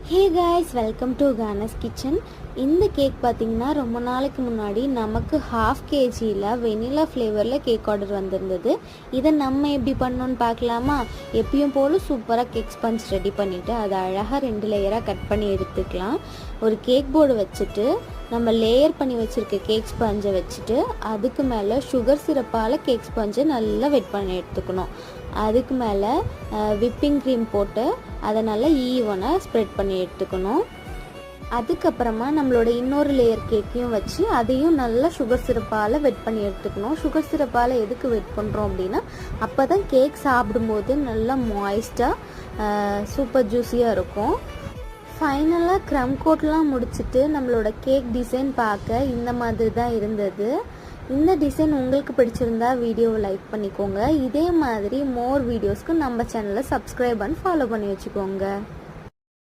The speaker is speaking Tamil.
ஹே காய்ஸ், வெல்கம் டு கானஸ் கிச்சன். இந்த கேக் பார்த்திங்கன்னா ரொம்ப நாளைக்கு முன்னாடி நமக்கு 1/2 kgயில் வெனிலா ஃப்ளேவரில் கேக் ஆர்டர் வந்திருந்தது. இதை நம்ம எப்படி பண்ணோன்னு பார்க்கலாமா? எப்பயும் போல் சூப்பராக கேக் ஸ்பஞ்ச் ரெடி பண்ணிவிட்டு அதை அழகாக 2 லேயராக கட் பண்ணி எடுத்துக்கலாம். ஒரு கேக் போர்டு வச்சுட்டு நம்ம லேயர் பண்ணி வச்சுருக்க கேக் ஸ்பஞ்சை வச்சுட்டு அதுக்கு மேலே சுகர் சிரப்பால் கேக் ஸ்பஞ்சை நல்லா வெட் பண்ணி எடுத்துக்கணும். அதுக்கு மேலே விப்பிங் க்ரீம் போட்டு அதை நல்லா ஈவனாக ஸ்ப்ரெட் பண்ணி எடுத்துக்கணும். அதுக்கப்புறமா நம்மளோட இன்னொரு லேயர் கேக்கையும் வச்சு அதையும் நல்லா சுகர் சிரப்பால் வெட் பண்ணி எடுத்துக்கணும். சுகர் சிரப்பால் எதுக்கு வெட் பண்ணுறோம் அப்படின்னா அப்போ தான் கேக் சாப்பிடும்போது நல்லா மாய்ஸ்டாக சூப்பர் ஜூஸியாக இருக்கும். ஃபைனலாக க்ரம் கோட்லாம் முடிச்சுட்டு நம்மளோட கேக் டிசைன் பார்க்க இந்த மாதிரி தான் இருந்தது. இந்த டிசைன் உங்களுக்கு பிடிச்சிருந்தா வீடியோவை லைக் பண்ணிக்கோங்க. இதே மாதிரி மோர் வீடியோஸ்க்கு நம்ம சேனலை சப்ஸ்கிரைப் பண்ணி ஃபாலோ பண்ணி வச்சுக்கோங்க.